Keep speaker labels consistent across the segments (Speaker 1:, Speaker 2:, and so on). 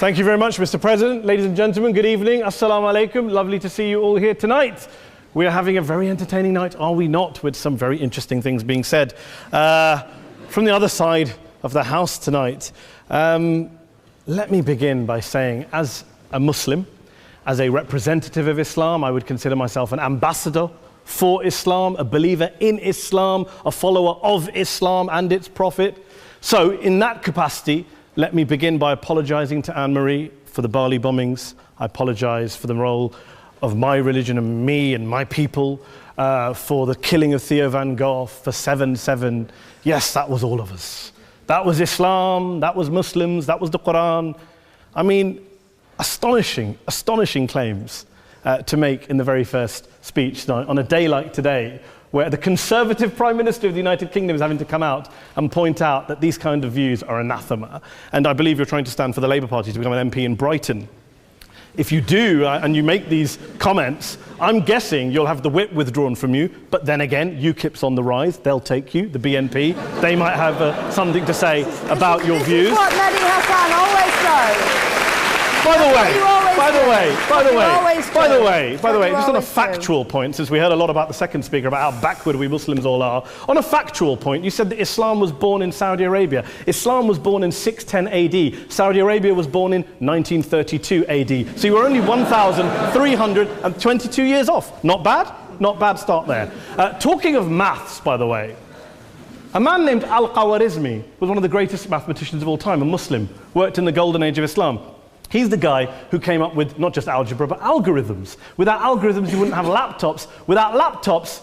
Speaker 1: Thank you very much, Mr. President. Ladies and gentlemen, good evening. Assalamu alaikum. Lovely to see you all here tonight. We are having a very entertaining night, are we not, with some very interesting things being said from the other side of the house tonight. Let me begin by saying, as a Muslim, as a representative of Islam, I would consider myself an ambassador for Islam, a believer in Islam, a follower of Islam and its Prophet. So in that capacity, let me begin by apologizing to Anne-Marie for the Bali bombings. I apologize for the role of my religion and me and my people, for the killing of Theo van Gogh, for 7/7. Yes, that was all of us. That was Islam, that was Muslims, that was the Quran. I mean, astonishing claims to make in the very first speech tonight, on a day like today, where the Conservative Prime Minister of the United Kingdom is having to come out and point out that these kind of views are anathema. And I believe you're trying to stand for the Labour Party to become an MP in Brighton. If you do, and you make these comments, I'm guessing you'll have the whip withdrawn from you, but then again, UKIP's on the rise, they'll take you, the BNP, they might have something to say about your views.
Speaker 2: This is what Mehdi Hassan always does.
Speaker 1: By the way, just on a factual point, since we heard a lot about the second speaker, about how backward we Muslims all are, on a factual point, you said that Islam was born in Saudi Arabia. Islam was born in 610 AD. Saudi Arabia was born in 1932 AD. So you were only 1,322 years off. Not bad? Not bad start there. Talking of maths, by the way, a man named Al-Khwarizmi was one of the greatest mathematicians of all time, a Muslim, worked in the golden age of Islam. He's the guy who came up with not just algebra, but algorithms. Without algorithms, you wouldn't have laptops. Without laptops,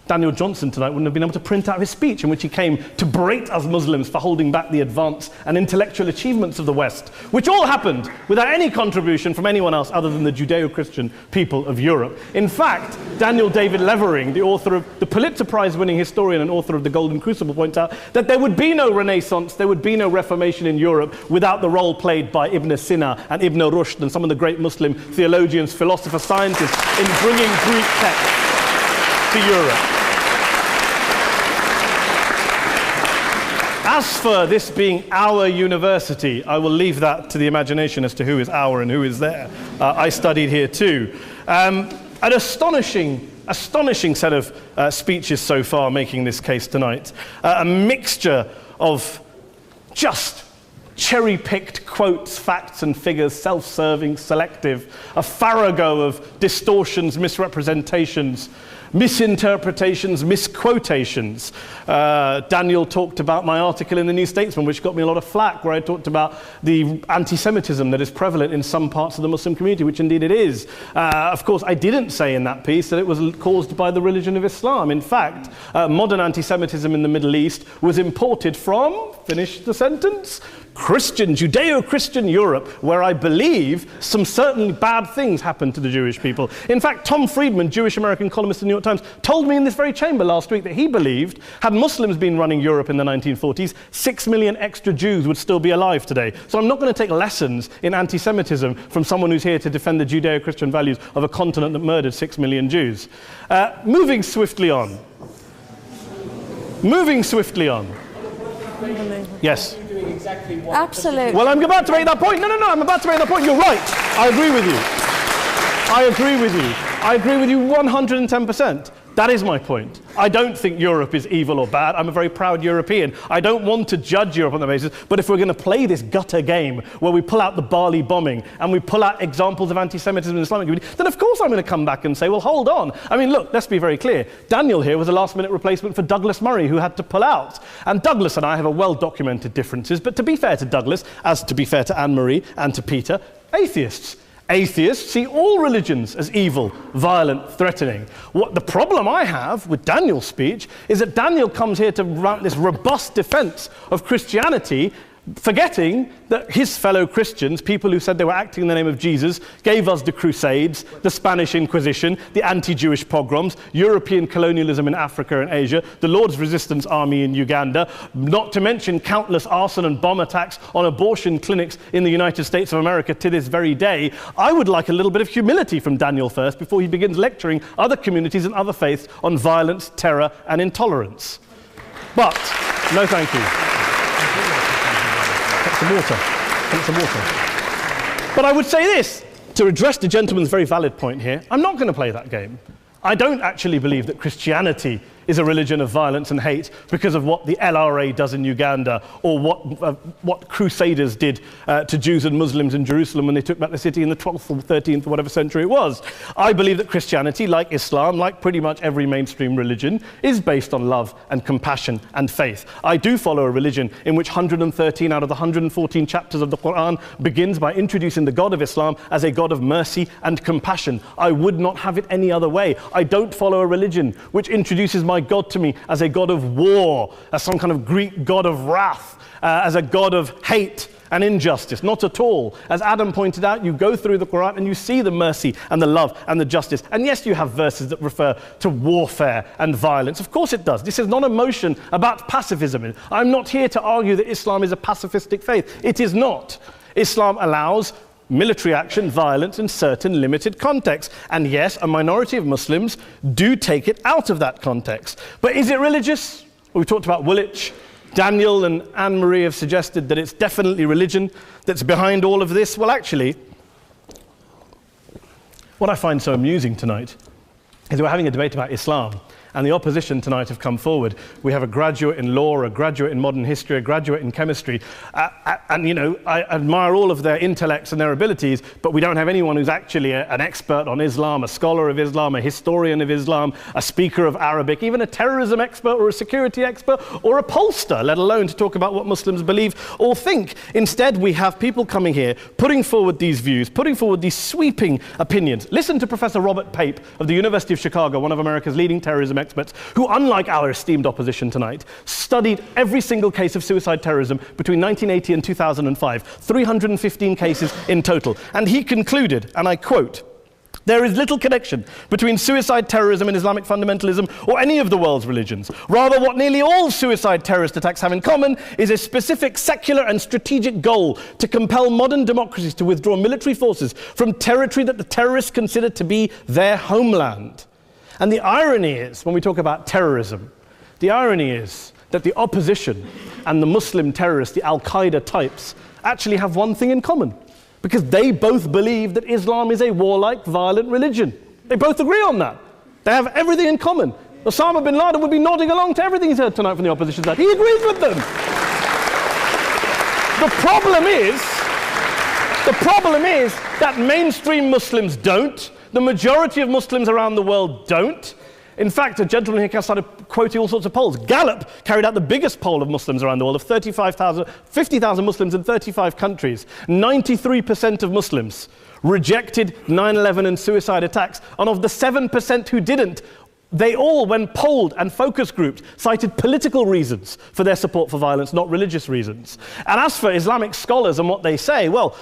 Speaker 1: Daniel Johnson tonight wouldn't have been able to print out his speech in which he came to berate us Muslims for holding back the advance and intellectual achievements of the West, which all happened without any contribution from anyone else other than the Judeo-Christian people of Europe. In fact, Daniel David Levering, the author of the Pulitzer Prize-winning historian and author of The Golden Crucible, points out that there would be no Renaissance, there would be no Reformation in Europe without the role played by Ibn Sina and Ibn Rushd and some of the great Muslim theologians, philosophers, scientists in bringing Greek texts to Europe. As for this being our university, I will leave that to the imagination as to who is our and who is there. I studied here too. An astonishing set of speeches so far making this case tonight. A mixture of just cherry-picked quotes, facts and figures, self-serving, selective, a farrago of distortions, misrepresentations, misinterpretations, misquotations. Daniel talked about my article in the New Statesman, which got me a lot of flack, where I talked about the anti-Semitism that is prevalent in some parts of the Muslim community, which indeed it is. Of course, I didn't say in that piece that it was caused by the religion of Islam. In fact, modern anti-Semitism in the Middle East was imported from, finish the sentence, Christian, Judeo-Christian Europe, where I believe some certainly bad things happened to the Jewish people. In fact, Tom Friedman, Jewish-American columnist in the New York Times, told me in this very chamber last week that he believed, had Muslims been running Europe in the 1940s, 6 million extra Jews would still be alive today. So I'm not going to take lessons in anti-Semitism from someone who's here to defend the Judeo-Christian values of a continent that murdered 6 million Jews. Moving swiftly on. Yes.
Speaker 2: Absolutely.
Speaker 1: Well, I'm about to make that point. No, I'm about to make that point. You're right. I agree with you. I agree with you 110%. That is my point. I don't think Europe is evil or bad. I'm a very proud European. I don't want to judge Europe on that basis, but if we're going to play this gutter game where we pull out the Bali bombing and we pull out examples of anti-Semitism in the Islamic community, then of course I'm going to come back and say, well, hold on. I mean, look, let's be very clear. Daniel here was a last-minute replacement for Douglas Murray, who had to pull out. And Douglas and I have a well-documented differences, but to be fair to Douglas, as to be fair to Anne-Marie and to Peter, atheists. Atheists see all religions as evil, violent, threatening. What the problem I have with Daniel's speech is that Daniel comes here to run this robust defense of Christianity, forgetting that his fellow Christians, people who said they were acting in the name of Jesus, gave us the Crusades, the Spanish Inquisition, the anti-Jewish pogroms, European colonialism in Africa and Asia, the Lord's Resistance Army in Uganda, not to mention countless arson and bomb attacks on abortion clinics in the United States of America to this very day. I would like a little bit of humility from Daniel first before he begins lecturing other communities and other faiths on violence, terror, and intolerance. But, no thank you. Some water. But I would say this, to address the gentleman's very valid point here, I'm not going to play that game. I don't actually believe that Christianity is a religion of violence and hate because of what the LRA does in Uganda or what Crusaders did to Jews and Muslims in Jerusalem when they took back the city in the 12th or 13th or whatever century it was. I believe that Christianity, like Islam, like pretty much every mainstream religion, is based on love and compassion and faith. I do follow a religion in which 113 out of the 114 chapters of the Quran begins by introducing the God of Islam as a God of mercy and compassion. I would not have it any other way. I don't follow a religion which introduces my God to me as a God of war, as some kind of Greek God of wrath, as a God of hate and injustice. Not at all. As Adam pointed out, you go through the Quran and you see the mercy and the love and the justice. And yes, you have verses that refer to warfare and violence. Of course it does. This is not a motion about pacifism. I'm not here to argue that Islam is a pacifistic faith. It is not. Islam allows military action, violence in certain limited contexts. And yes, a minority of Muslims do take it out of that context. But is it religious? We talked about Woolwich. Daniel and Anne-Marie have suggested that it's definitely religion that's behind all of this. Well, actually, what I find so amusing tonight is we're having a debate about Islam. And the opposition tonight have come forward. We have a graduate in law, a graduate in modern history, a graduate in chemistry. And, you know, I admire all of their intellects and their abilities, but we don't have anyone who's actually an expert on Islam, a scholar of Islam, a historian of Islam, a speaker of Arabic, even a terrorism expert or a security expert or a pollster, let alone to talk about what Muslims believe or think. Instead, we have people coming here, putting forward these views, putting forward these sweeping opinions. Listen to Professor Robert Pape of the University of Chicago, one of America's leading terrorism experts, who, unlike our esteemed opposition tonight, studied every single case of suicide terrorism between 1980 and 2005, 315 cases in total. And he concluded, and I quote, "There is little connection between suicide terrorism and Islamic fundamentalism or any of the world's religions. Rather, what nearly all suicide terrorist attacks have in common is a specific secular and strategic goal to compel modern democracies to withdraw military forces from territory that the terrorists consider to be their homeland." And the irony is, when we talk about terrorism, the irony is that the opposition and the Muslim terrorists, the Al-Qaeda types, actually have one thing in common, because they both believe that Islam is a warlike, violent religion. They both agree on that. They have everything in common. Osama bin Laden would be nodding along to everything he's heard tonight from the opposition side. He agrees with them. The problem is that mainstream Muslims don't. The majority of Muslims around the world don't. In fact, a gentleman here started quoting all sorts of polls. Gallup carried out the biggest poll of Muslims around the world, of 50,000 Muslims in 35 countries. 93% of Muslims rejected 9/11 and suicide attacks. And of the 7% who didn't, they all, when polled and focus grouped, cited political reasons for their support for violence, not religious reasons. And as for Islamic scholars and what they say, well,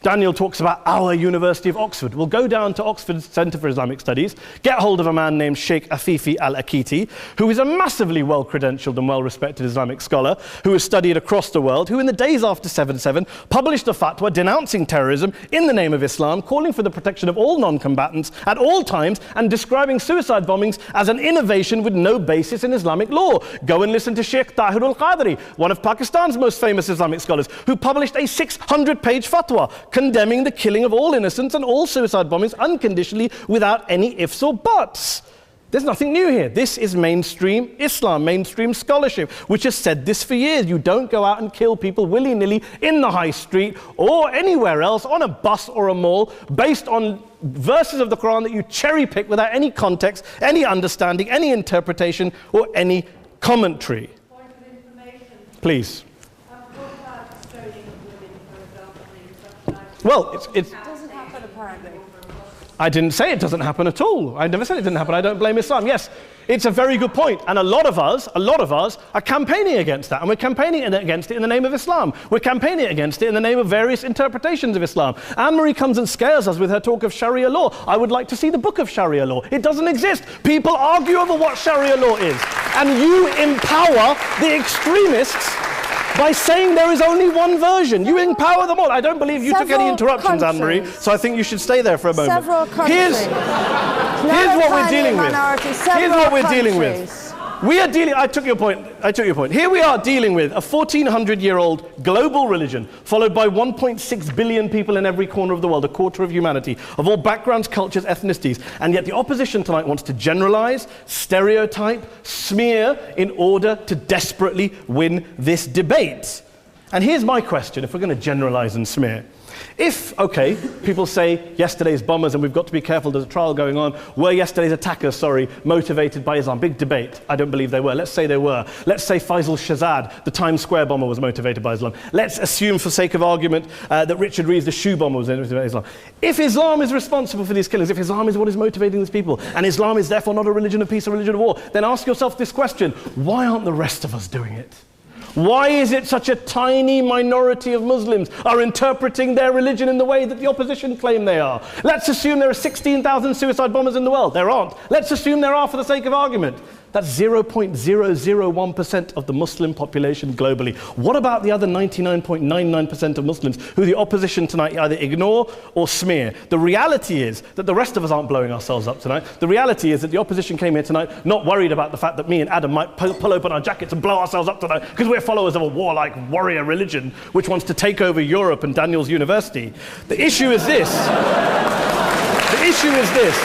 Speaker 1: Daniel talks about our University of Oxford. We'll go down to Oxford's Centre for Islamic Studies, get hold of a man named Sheikh Afifi al-Akiti, who is a massively well-credentialed and well-respected Islamic scholar who has studied across the world, who in the days after 7/7 published a fatwa denouncing terrorism in the name of Islam, calling for the protection of all non-combatants at all times, and describing suicide bombings as an innovation with no basis in Islamic law. Go and listen to Sheikh Tahir al-Qadri, one of Pakistan's most famous Islamic scholars, who published a 600-page fatwa condemning the killing of all innocents and all suicide bombings unconditionally without any ifs or buts. There's nothing new here. This is mainstream Islam, mainstream scholarship, which has said this for years. You don't go out and kill people willy-nilly in the high street or anywhere else, on a bus or a mall, based on verses of the Quran that you cherry-pick without any context, any understanding, any interpretation, or any commentary.
Speaker 2: Point of information.
Speaker 1: Please. Well, it
Speaker 2: doesn't happen apparently.
Speaker 1: I didn't say it doesn't happen at all. I never said it didn't happen. I don't blame Islam. Yes, it's a very good point. And a lot of us are campaigning against that. And we're campaigning against it in the name of Islam. We're campaigning against it in the name of various interpretations of Islam. Anne-Marie comes and scares us with her talk of Sharia law. I would like to see the book of Sharia law. It doesn't exist. People argue over what Sharia law is. And you empower the extremists by saying there is only one version. You empower them all. I don't believe you took any interruptions, Anne-Marie, so I think you should stay there for a moment.
Speaker 2: Several countries.
Speaker 1: Here's what we're dealing with. Here's what we're dealing with. We are dealing, I took your point. Here we are dealing with a 1400-year-old global religion followed by 1.6 billion people in every corner of the world, a quarter of humanity, of all backgrounds, cultures, ethnicities. And yet the opposition tonight wants to generalize, stereotype, smear in order to desperately win this debate. And here's my question, if we're going to generalize and smear. If, okay, people say yesterday's bombers, and we've got to be careful, there's a trial going on, were yesterday's attackers, motivated by Islam? Big debate. I don't believe they were. Let's say they were. Let's say Faisal Shahzad, the Times Square bomber, was motivated by Islam. Let's assume, for sake of argument, that Richard Reeves, the shoe bomber, was motivated by Islam. If Islam is responsible for these killings, if Islam is what is motivating these people, and Islam is therefore not a religion of peace, a religion of war, then ask yourself this question: why aren't the rest of us doing it? Why is it such a tiny minority of Muslims are interpreting their religion in the way that the opposition claim they are? Let's assume there are 16,000 suicide bombers in the world. There aren't. Let's assume there are for the sake of argument. That's 0.001% of the Muslim population globally. What about the other 99.99% of Muslims who the opposition tonight either ignore or smear? The reality is that the rest of us aren't blowing ourselves up tonight. The reality is that the opposition came here tonight not worried about the fact that me and Adam might pull open our jackets and blow ourselves up tonight because we're followers of a warlike warrior religion which wants to take over Europe and Daniel's university. The issue is this. The issue is this.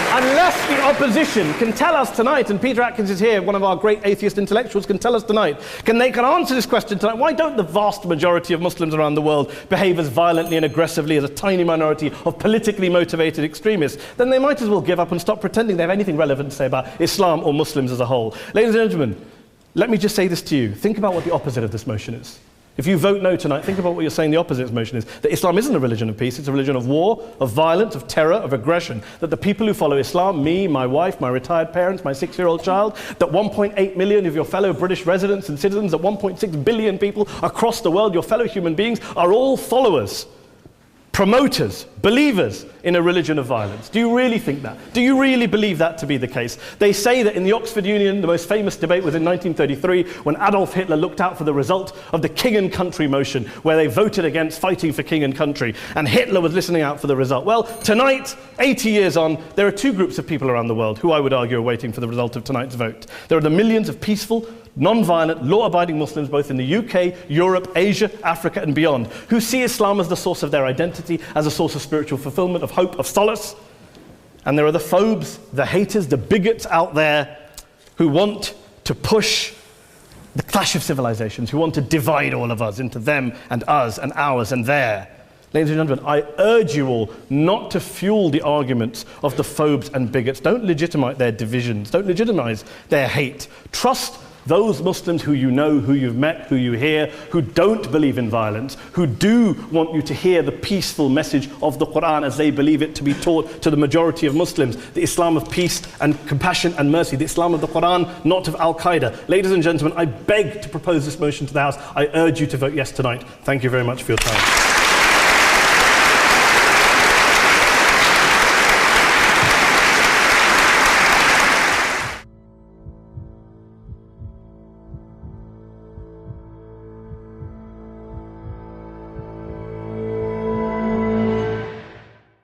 Speaker 1: Unless the opposition can tell us tonight, and Peter Atkins is here, one of our great atheist intellectuals, can tell us tonight, can answer this question tonight: why don't the vast majority of Muslims around the world behave as violently and aggressively as a tiny minority of politically motivated extremists? Then they might as well give up and stop pretending they have anything relevant to say about Islam or Muslims as a whole. Ladies and gentlemen, let me just say this to you. Think about what the opposite of this motion is. If you vote no tonight, think about what you're saying the opposite motion is. That Islam isn't a religion of peace, it's a religion of war, of violence, of terror, of aggression. That the people who follow Islam, me, my wife, my retired parents, my 6-year-old child, that 1.8 million of your fellow British residents and citizens, that 1.6 billion people across the world, your fellow human beings, are all followers, promoters, believers in a religion of violence. Do you really think that? Do you really believe that to be the case? They say that in the Oxford Union, the most famous debate was in 1933 when Adolf Hitler looked out for the result of the King and Country motion, where they voted against fighting for King and Country, and Hitler was listening out for the result. Well, tonight, 80 years on, there are two groups of people around the world who I would argue are waiting for the result of tonight's vote. There are the millions of peaceful, non-violent, law-abiding Muslims both in the UK, Europe, Asia, Africa and beyond, who see Islam as the source of their identity, as a source of spiritual fulfillment, of hope, of solace. And there are the phobes, the haters, the bigots out there who want to push the clash of civilizations, who want to divide all of us into them and us and ours and their. Ladies and gentlemen, I urge you all not to fuel the arguments of the phobes and bigots. Don't legitimize their divisions. Don't legitimize their hate. Trust those Muslims who you know, who you've met, who you hear, who don't believe in violence, who do want you to hear the peaceful message of the Quran as they believe it to be taught to the majority of Muslims, the Islam of peace and compassion and mercy, the Islam of the Quran, not of Al-Qaeda. Ladies and gentlemen, I beg to propose this motion to the House. I urge you to vote yes tonight. Thank you very much for your time.